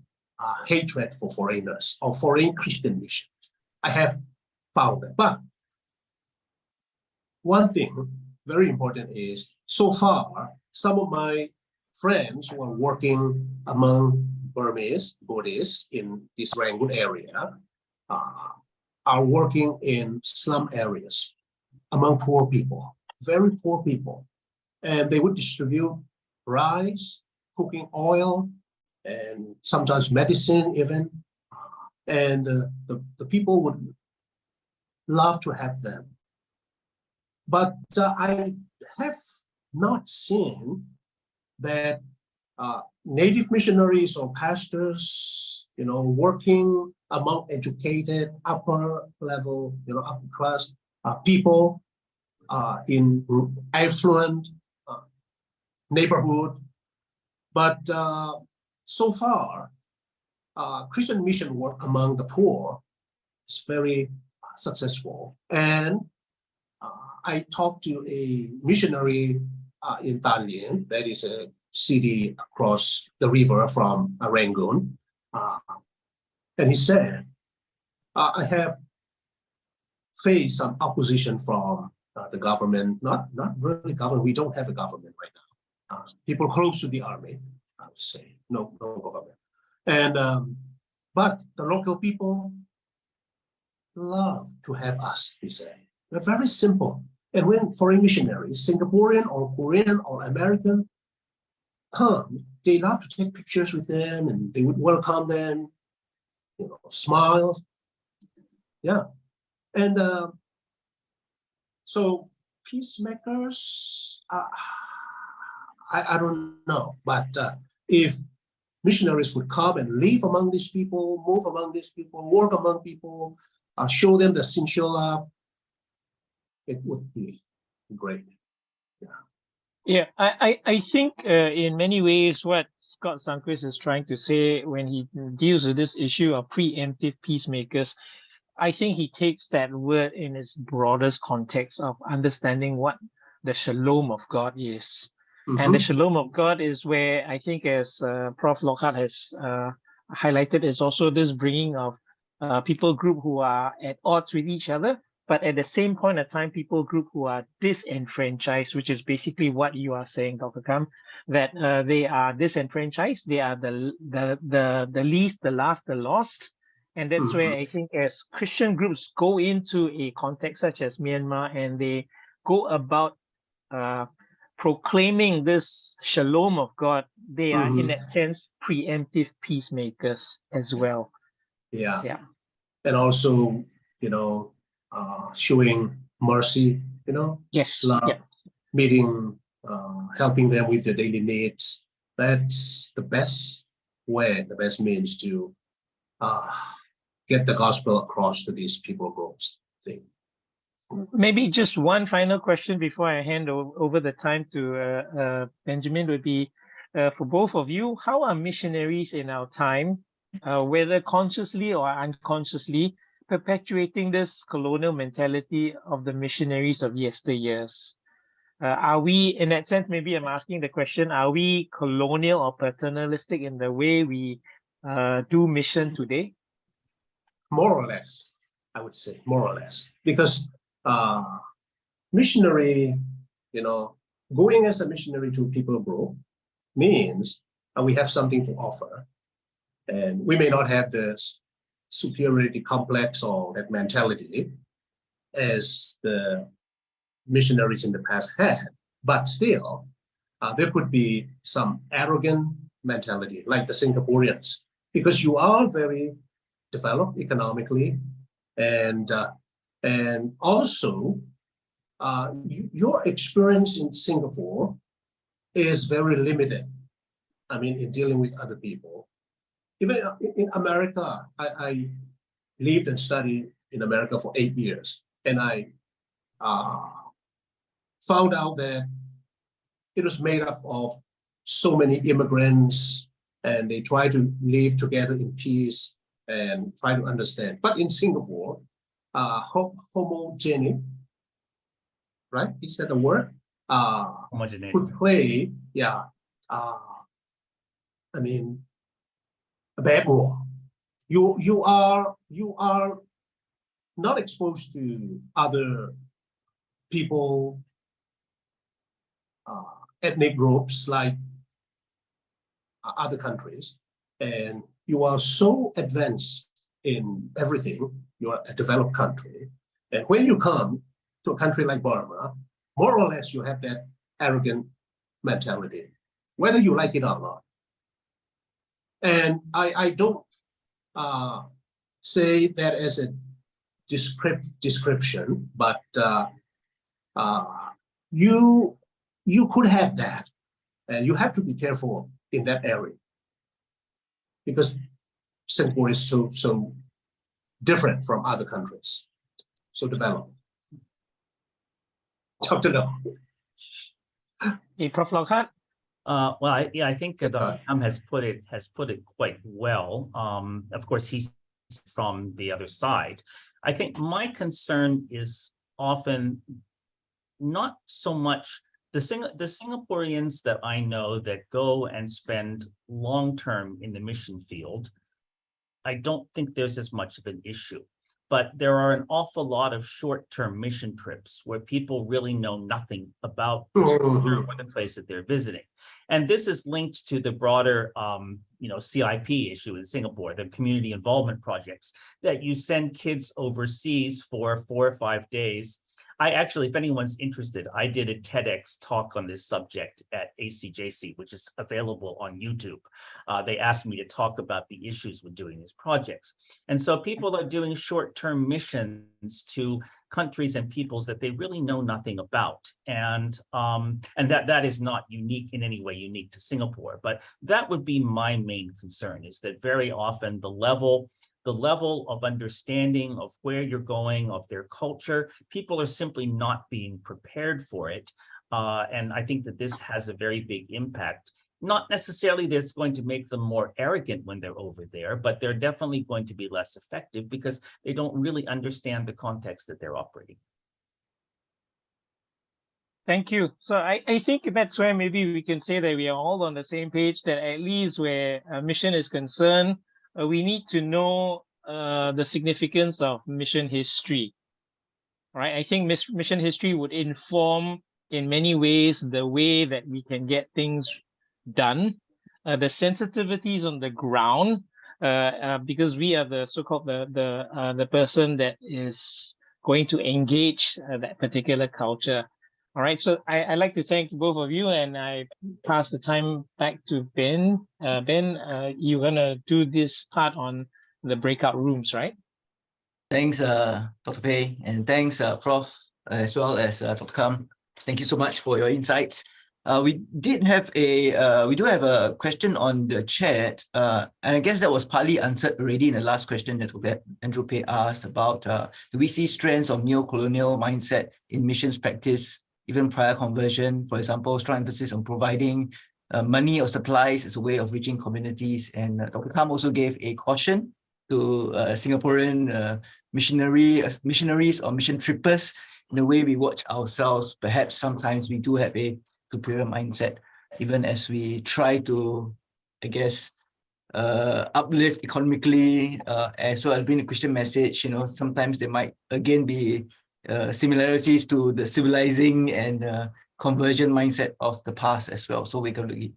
hatred for foreigners or foreign Christian missions. I have found that. But one thing very important is, so far, some of my friends who are working among Burmese Buddhists in this Rangoon area are working in slum areas among poor people, very poor people. And they would distribute rice, cooking oil, and sometimes medicine even. And the people would love to have them. But I have not seen that native missionaries or pastors, working among educated, upper level, upper class people in affluent neighborhood. But so far, Christian mission work among the poor is very successful. And I talked to a missionary in Dalian, that is a city across the river from Rangoon, and he said, I have faced some opposition from the government, not really government, we don't have a government right now. People close to the army, I would say, no government. And But the local people love to have us, he said. We're very simple. And when foreign missionaries, Singaporean or Korean or American, come, they love to take pictures with them and they would welcome them, you know, smiles. Yeah. And so peacemakers, I don't know, but if missionaries would come and live among these people, move among these people, work among people, show them the sincere love, it would be great. Yeah, I think in many ways what Scott Sundquist is trying to say when he deals with this issue of preemptive peacemakers, I think he takes that word in its broadest context of understanding what the shalom of God is. And the shalom of God is where I think, as Prof. Lockhart has highlighted, is also this bringing of people group who are at odds with each other, but at the same point of time, people group who are disenfranchised, which is basically what you are saying, Dr. Kham, that they are disenfranchised, they are the least, the last, the lost. And that's where I think as Christian groups go into a context such as Myanmar and they go about proclaiming this shalom of God, they are in that sense preemptive peacemakers as well. Yeah. Yeah. And also, you know, showing mercy, you know, Yes. love, Yeah. meeting, helping them with their daily needs. That's the best way, the best means to get the gospel across to these people groups. Maybe just one final question before I hand over the time to Benjamin would be for both of you, how are missionaries in our time, whether consciously or unconsciously, perpetuating this colonial mentality of the missionaries of yesteryears? Are we, in that sense, maybe I'm asking the question, are we colonial or paternalistic in the way we do mission today? More or less, I would say, more or less. Because missionary, you know, going as a missionary to people group means we have something to offer. And we may not have the superiority complex or that mentality as the missionaries in the past had, but still there could be some arrogant mentality like the Singaporeans, because you are very developed economically, and also your experience in Singapore is very limited. I mean, in dealing with other people. Even in America, I lived and studied in America for 8 years, and I found out that it was made up of so many immigrants, and they try to live together in peace and try to understand. But in Singapore, homogenic, right? Is that a word? Could play, yeah. I mean, a bad role. You are not exposed to other people, ethnic groups like other countries, and you are so advanced in everything. You are a developed country, and when you come to a country like Burma, more or less you have that arrogant mentality, whether you like it or not. And I don't say that as a description, but you could have that, and you have to be careful in that area, because Singapore is so different from other countries, so developed. Dr. No. Hey, Prof. Lockhart? Well, I think Dr. Kham has put it quite well. Of course, he's from the other side. I think my concern is often not so much the Singaporeans that I know that go and spend long term in the mission field. I don't think there's as much of an issue. but there are an awful lot of short-term mission trips where people really know nothing about the place that they're visiting. And this is linked to the broader, CIP issue in Singapore, the community involvement projects, that you send kids overseas for 4 or 5 days. I actually, if anyone's interested, I did a TEDx talk on this subject at ACJC, which is available on YouTube. They asked me to talk about the issues with doing these projects. And so people are doing short-term missions to countries and peoples that they really know nothing about. And that is not unique in any way unique to Singapore. But that would be my main concern, is that very often the level of understanding of where you're going, of their culture, people are simply not being prepared for it. And I think that this has a very big impact. Not necessarily that it's going to make them more arrogant when they're over there, but they're definitely going to be less effective because they don't really understand the context that they're operating. Thank you. So I think that's where maybe we can say that we are all on the same page, that at least where a mission is concerned, we need to know the significance of mission history, right? I think mission history would inform in many ways the way that we can get things done, the sensitivities on the ground, because we are the so-called the person that is going to engage that particular culture. All right, so I'd like to thank both of you, and I pass the time back to Ben. Ben, you're gonna do this part on the breakout rooms, right? Thanks, Dr. Peh, and thanks, Prof, as well as Dr. Kham. Thank you so much for your insights. We do have a question on the chat, and I guess that was partly answered already in the last question that Dr. Andrew Peh asked about, do we see strands of neo-colonial mindset in missions practice, even prior conversion? For example, strong emphasis on providing money or supplies as a way of reaching communities. And Dr. Kham also gave a caution to Singaporean missionaries or mission trippers in the way we watch ourselves. Perhaps sometimes we do have a superior mindset, even as we try to, I guess, uplift economically, as well as bring a Christian message. Sometimes there might again be similarities to the civilizing and conversion mindset of the past as well. So we're going to be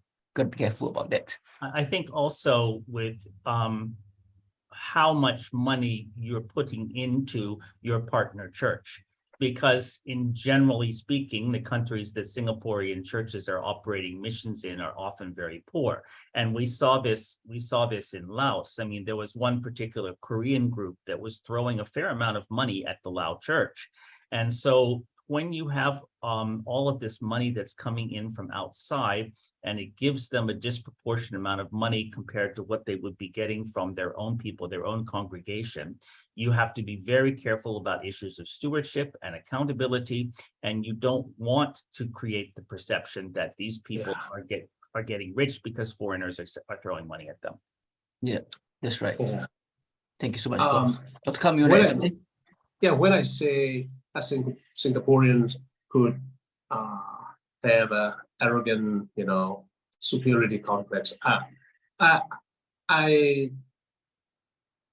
careful about that. I think also with how much money you're putting into your partner church, because in generally speaking, the countries that Singaporean churches are operating missions in are often very poor. And we saw this in Laos. I mean, there was one particular Korean group that was throwing a fair amount of money at the Lao church. And so when you have all of this money that's coming in from outside, and it gives them a disproportionate amount of money compared to what they would be getting from their own people, their own congregation, you have to be very careful about issues of stewardship and accountability. And you don't want to create the perception that these people are getting rich because foreigners are throwing money at them. Yeah, that's right. Yeah. Thank you so much. Dr. Kham, you want to add something? Yeah, when I say I think Singaporeans could have an arrogant, superiority complex. I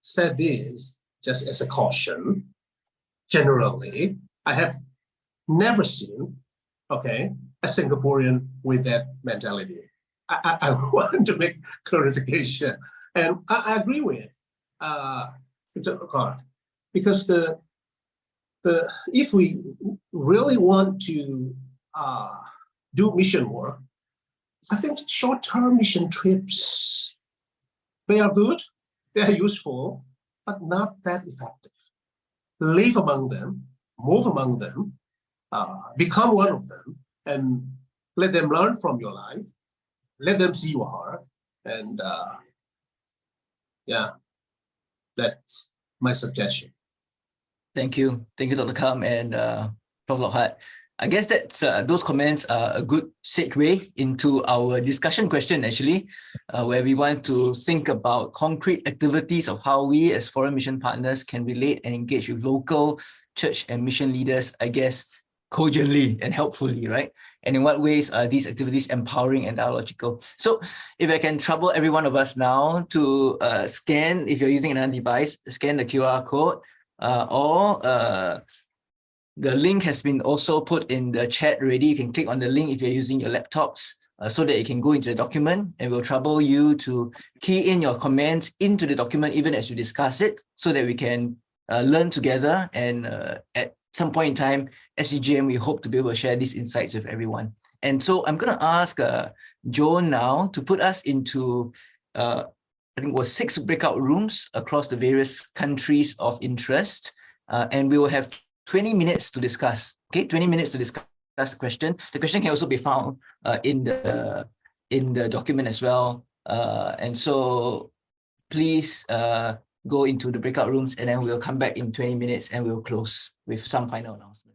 said this just as a caution. Generally, I have never seen, a Singaporean with that mentality. I want to make clarification, and I agree with Lockhart, because if we really want to do mission work, I think short-term mission trips, they are good, they are useful, but not that effective. Live among them, move among them, become one of them, and let them learn from your life, let them see your heart, and that's my suggestion. Thank you, Dr. Kham and Prof. Lockhart. I guess that's those comments are a good segue into our discussion question, actually, where we want to think about concrete activities of how we as foreign mission partners can relate and engage with local church and mission leaders, I guess, cogently and helpfully, right? And in what ways are these activities empowering and dialogical? So if I can trouble every one of us now to scan, if you're using another device, scan the QR code, or the link has been also put in the chat already. You can click on the link if you're using your laptops so that you can go into the document, and we'll trouble you to key in your comments into the document even as you discuss it, so that we can learn together, and at some point in time, SCGM, we hope to be able to share these insights with everyone. And so I'm going to ask Joan now to put us into, I think it was 6 breakout rooms across the various countries of interest, and we will have 20 minutes to discuss. Okay, 20 minutes to discuss the question. The question can also be found in the document as well. And so please go into the breakout rooms, and then we'll come back in 20 minutes and we'll close with some final announcements.